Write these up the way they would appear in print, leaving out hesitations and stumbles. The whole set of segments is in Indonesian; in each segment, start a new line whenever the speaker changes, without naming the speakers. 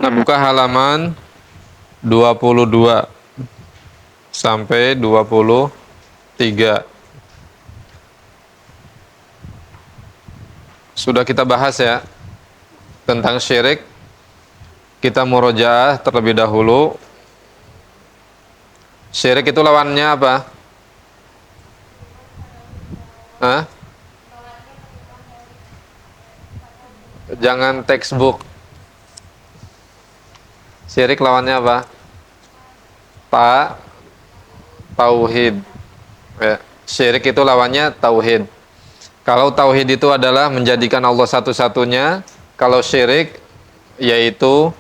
Nah, buka halaman 22 sampai 23. Sudah kita bahas ya tentang syirik. Kita murojaah terlebih dahulu. Syirik itu lawannya apa? Hah? Jangan textbook. Syirik lawannya apa? Tauhid. Ya. Syirik itu lawannya tauhid. Kalau tauhid itu adalah menjadikan Allah satu-satunya, kalau syirik yaitu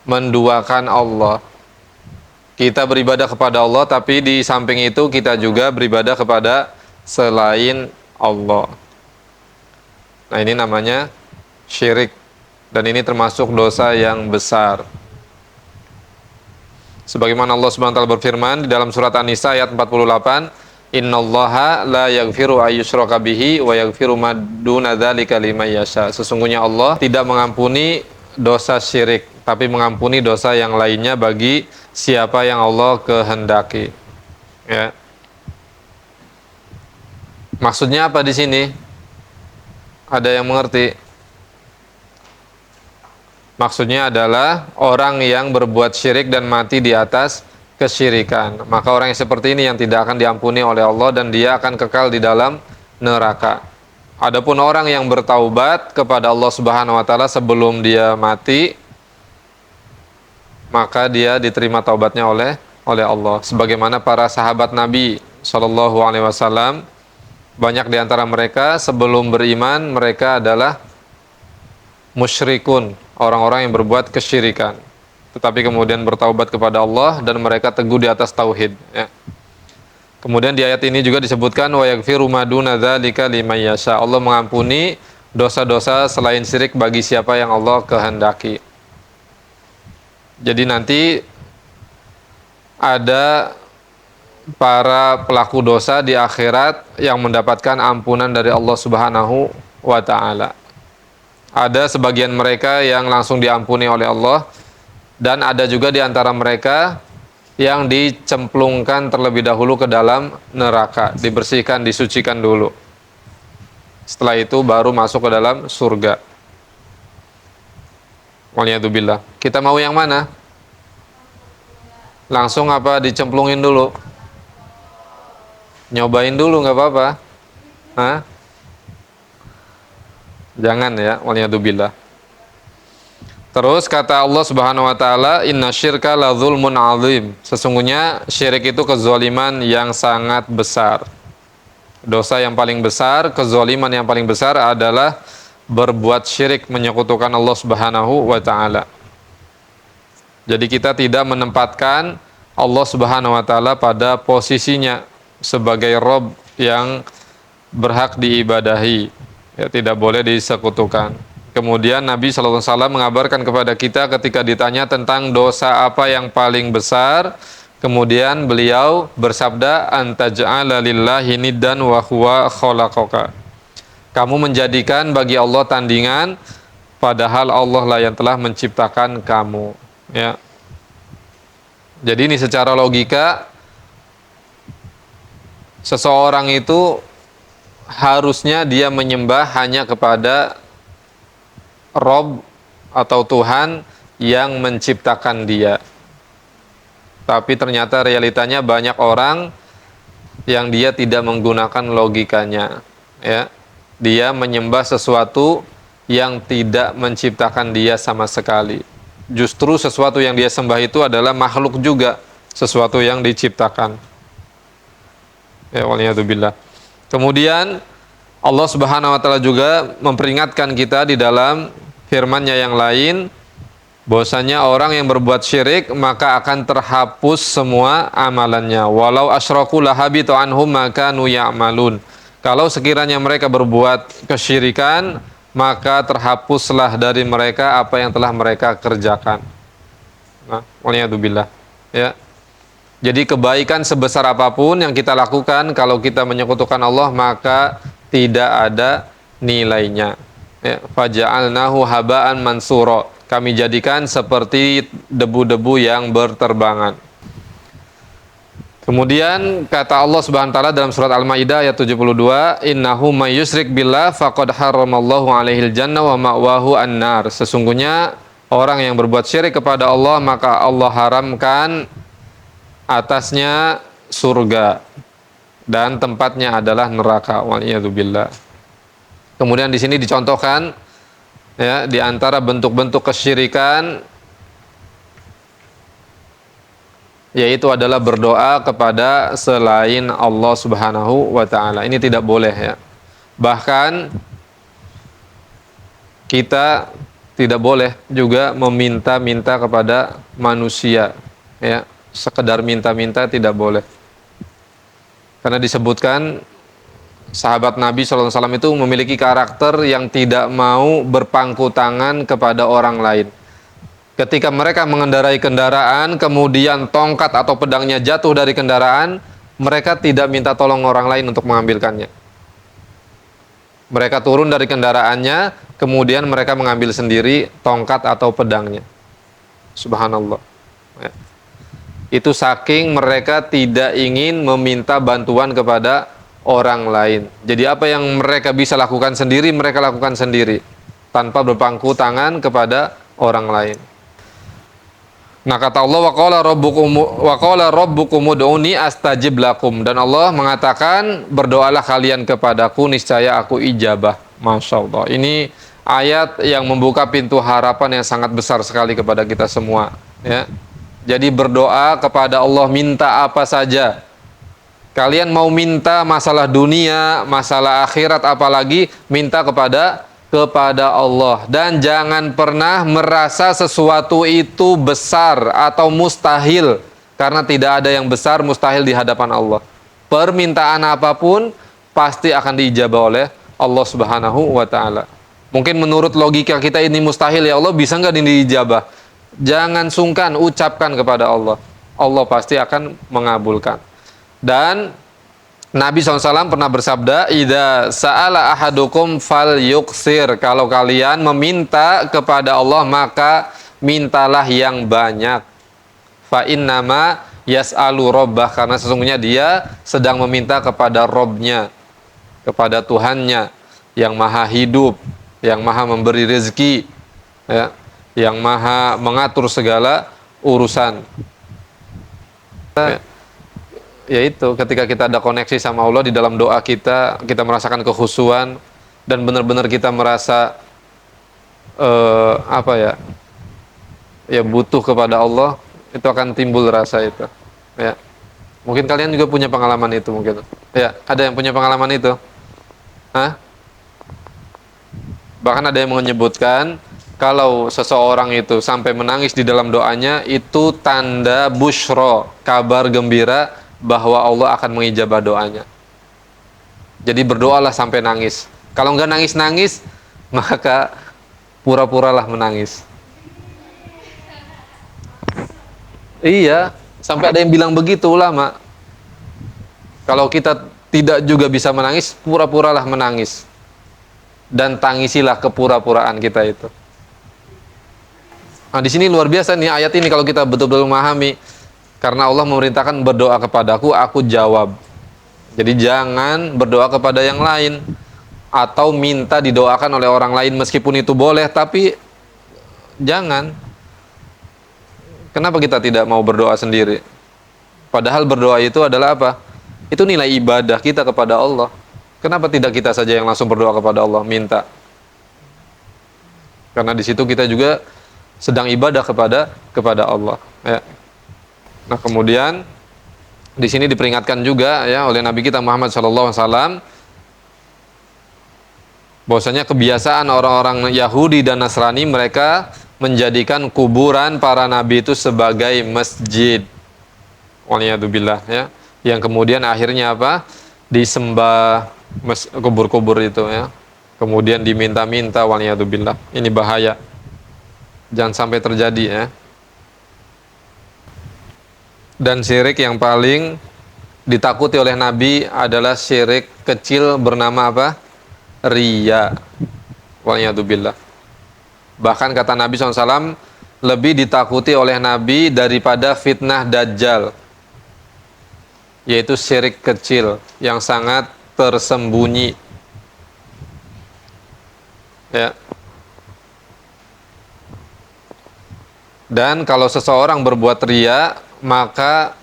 menduakan Allah. Kita beribadah kepada Allah, tapi di samping itu kita juga beribadah kepada selain Allah. Nah, ini namanya syirik. Dan ini termasuk dosa yang besar. Sebagaimana Allah Subhanahu wa taala berfirman di dalam surat An-Nisa ayat 48, "Innallaha la yaghfiru ayyushraka bihi wa yaghfiru ma duna dzalika liman yasha." Sesungguhnya Allah tidak mengampuni dosa syirik, tapi mengampuni dosa yang lainnya bagi siapa yang Allah kehendaki. Ya. Maksudnya apa di sini? Ada yang mengerti? Maksudnya adalah orang yang berbuat syirik dan mati di atas kesyirikan. Maka orang yang seperti ini yang tidak akan diampuni oleh Allah dan dia akan kekal di dalam neraka. Adapun orang yang bertaubat kepada Allah Subhanahu wa taala sebelum dia mati, maka dia diterima taubatnya oleh Allah. Sebagaimana para sahabat Nabi Shallallahu alaihi wasallam, banyak di antara mereka sebelum beriman mereka adalah musyrikun, orang-orang yang berbuat kesyirikan, tetapi kemudian bertaubat kepada Allah dan mereka teguh di atas tauhid. Ya. Kemudian di ayat ini juga disebutkan wa yaghfiru ma duna dzalika liman yasha. Allah mengampuni dosa-dosa selain syirik bagi siapa yang Allah kehendaki. Jadi nanti ada para pelaku dosa di akhirat yang mendapatkan ampunan dari Allah Subhanahu wa taala. Ada sebagian mereka yang langsung diampuni oleh Allah, dan ada juga di antara mereka yang dicemplungkan terlebih dahulu ke dalam neraka, dibersihkan, disucikan dulu. Setelah itu baru masuk ke dalam surga. Waliyadzubillah. Kita mau yang mana? Langsung apa dicemplungin dulu? Nyobain dulu nggak apa-apa. Hah? Jangan ya, waliyadzubillah. Terus kata Allah Subhanahu wa taala, "Innasyirka ladzulmun 'adzim." Sesungguhnya syirik itu kezaliman yang sangat besar. Dosa yang paling besar, kezaliman yang paling besar adalah berbuat syirik, menyekutukan Allah Subhanahu wa taala. Jadi kita tidak menempatkan Allah Subhanahu wa taala pada posisinya sebagai Rabb yang berhak diibadahi. Ya, tidak boleh disekutukan. Kemudian Nabi SAW mengabarkan kepada kita ketika ditanya tentang dosa apa yang paling besar, kemudian beliau bersabda, "Antaj'ala lillahi niddan wa huwa khalaqaka." Kamu menjadikan bagi Allah tandingan padahal Allah lah yang telah menciptakan kamu. Ya. Jadi ini secara logika seseorang itu harusnya dia menyembah hanya kepada Rob atau Tuhan yang menciptakan dia. Tapi ternyata realitanya banyak orang yang dia tidak menggunakan logikanya. Ya. Dia menyembah sesuatu yang tidak menciptakan dia sama sekali. Justru sesuatu yang dia sembah itu adalah makhluk juga, sesuatu yang diciptakan. Ya, waliyadzubillah. Kemudian Allah Subhanahu wa taala juga memperingatkan kita di dalam firman-Nya yang lain bahwasanya orang yang berbuat syirik maka akan terhapus semua amalannya. Walau asyraku lahabitu anhum ma kanu ya'malun. Kalau sekiranya mereka berbuat kesyirikan, maka terhapuslah dari mereka apa yang telah mereka kerjakan. Nah, waliyadzubillah. Ya. Jadi kebaikan sebesar apapun yang kita lakukan, kalau kita menyekutukan Allah maka tidak ada nilainya. Ya, faja'alnahu haba'an mansura. kami jadikan seperti debu-debu yang berterbangan. Kemudian kata Allah Subhanahu wa taala dalam surat Al-Maidah ayat 72, "Innahu may yusyrik billah faqad harramallahu 'alaihil jannah wa ma'wahu an-nar." Sesungguhnya orang yang berbuat syirik kepada Allah, maka Allah haramkan atasnya surga dan tempatnya adalah neraka. Waliyadzubillah. Kemudian di sini dicontohkan ya, di antara bentuk-bentuk kesyirikan yaitu adalah berdoa kepada selain Allah Subhanahu wa taala. Ini tidak boleh ya. Bahkan kita tidak boleh juga meminta-minta kepada manusia ya. Sekedar minta-minta tidak boleh. Karena disebutkan sahabat Nabi SAW itu memiliki karakter yang tidak mau berpangku tangan kepada orang lain. Ketika mereka mengendarai kendaraan, kemudian tongkat atau pedangnya jatuh dari kendaraan, mereka tidak minta tolong orang lain untuk mengambilkannya. Mereka turun dari kendaraannya, kemudian mereka mengambil sendiri tongkat atau pedangnya. Subhanallah. Ya. Itu saking mereka tidak ingin meminta bantuan kepada orang lain. Jadi apa yang mereka bisa lakukan sendiri, mereka lakukan sendiri. Tanpa berpangku tangan kepada orang lain. Nah kata Allah, wa qala rabbukum ud'uni astajib lakum, dan Allah mengatakan berdoalah kalian kepadaku niscaya aku ijabah. Masya Allah, ini ayat yang membuka pintu harapan yang sangat besar sekali kepada kita semua ya. Jadi berdoa kepada Allah, minta apa saja. Kalian mau minta masalah dunia, masalah akhirat, apalagi minta kepada Allah, dan jangan pernah merasa sesuatu itu besar atau mustahil, karena tidak ada yang besar mustahil di hadapan Allah. Permintaan apapun pasti akan diijabah oleh Allah Subhanahu wa taala. Mungkin menurut logika kita ini mustahil, ya Allah bisa nggak ini diijabah? Jangan sungkan, ucapkan kepada Allah. Allah pasti akan mengabulkan. Dan Nabi SAW pernah bersabda, "Idza sa'ala ahadukum falyuksir." Kalau kalian meminta kepada Allah, maka mintalah yang banyak. Fa innama yas'alu rabbah, karena sesungguhnya dia sedang meminta kepada Robnya, kepada Tuhannya yang maha hidup, yang maha memberi rezeki ya, yang maha mengatur segala urusan ya. Yaitu ketika kita ada koneksi sama Allah di dalam doa kita, kita merasakan kekhusyuan dan benar-benar kita merasa butuh kepada Allah, itu akan timbul rasa itu. Ya, mungkin kalian juga punya pengalaman itu mungkin. Ya, ada yang punya pengalaman itu? Hah? Bahkan ada yang menyebutkan kalau seseorang itu sampai menangis di dalam doanya, itu tanda busyra, kabar gembira bahwa Allah akan mengijabah doanya. Jadi berdoalah sampai nangis. Kalau nggak nangis-nangis, maka pura-puralah menangis. Iya, sampai ada yang bilang begitu ulama. Kalau kita tidak juga bisa menangis, pura-puralah menangis. Dan tangisilah kepura-puraan kita itu. Nah, di sini luar biasa nih ayat ini kalau kita betul-betul memahami. Karena Allah memerintahkan berdoa kepadaku, aku jawab. Jadi jangan berdoa kepada yang lain atau minta didoakan oleh orang lain, meskipun itu boleh, tapi jangan. Kenapa kita tidak mau berdoa sendiri? Padahal berdoa itu adalah apa? Itu nilai ibadah kita kepada Allah. Kenapa tidak kita saja yang langsung berdoa kepada Allah, minta? Karena di situ kita juga sedang ibadah kepada Allah ya. Nah kemudian di sini diperingatkan juga ya oleh Nabi kita Muhammad SAW bahwasanya kebiasaan orang-orang Yahudi dan Nasrani, mereka menjadikan kuburan para nabi itu sebagai masjid. Waliyadzubillah ya. Yang kemudian akhirnya apa? Disembah kubur-kubur itu ya. Kemudian diminta-minta, waliyadzubillah. Ini bahaya. Jangan sampai terjadi ya. Dan syirik yang paling ditakuti oleh Nabi adalah syirik kecil bernama apa? Riya. Waliyadzubillah. Bahkan kata Nabi SAW, lebih ditakuti oleh Nabi daripada fitnah Dajjal, yaitu syirik kecil yang sangat tersembunyi. Ya. Dan kalau seseorang berbuat riya, maka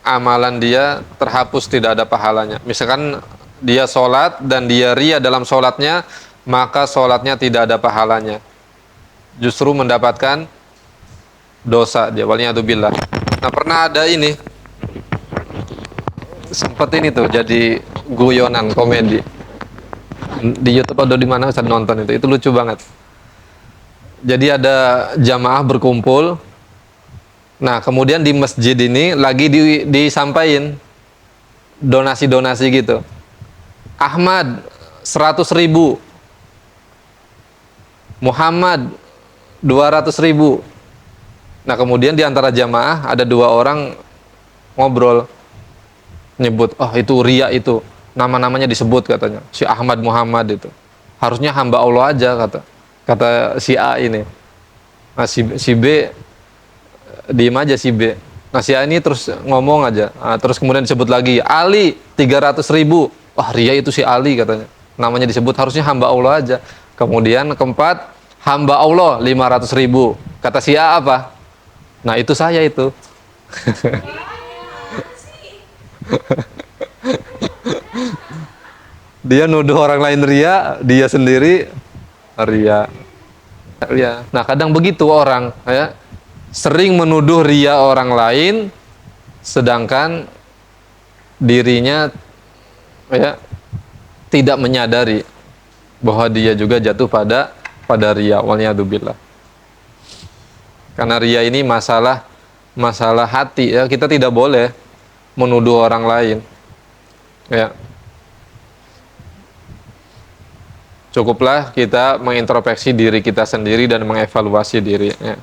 amalan dia terhapus, tidak ada pahalanya. Misalkan dia sholat dan dia riya dalam sholatnya, maka sholatnya tidak ada pahalanya, justru mendapatkan dosa dia, waliyadzubillah. Nah, pernah ada ini, sempet ini tuh jadi guyonan komedi di YouTube atau di mana saya nonton, itu lucu banget. Jadi ada jamaah berkumpul. Nah, kemudian di masjid ini lagi disampaikan donasi-donasi gitu. Ahmad 100.000, Muhammad 200.000. Nah, kemudian di antara jamaah ada dua orang ngobrol, nyebut, oh itu riya, itu nama-namanya disebut katanya, si Ahmad Muhammad itu harusnya hamba Allah aja, kata si A ini. Nah, si B diem aja, si B. Nah, si A ini terus ngomong aja. Nah, terus kemudian disebut lagi Ali 300.000. Wah, ria itu si Ali katanya, namanya disebut, harusnya hamba Allah aja. Kemudian keempat, hamba Allah 500.000. Kata si A apa? Nah, itu saya itu. Dia nuduh orang lain ria, dia sendiri ria. Ya. Nah, kadang begitu orang, ya, sering menuduh ria orang lain, sedangkan dirinya, ya, tidak menyadari bahwa dia juga jatuh pada ria, waliyadzubillah. Karena ria ini masalah hati, ya, kita tidak boleh menuduh orang lain, ya. Cukuplah kita mengintrospeksi diri kita sendiri dan mengevaluasi diri, ya.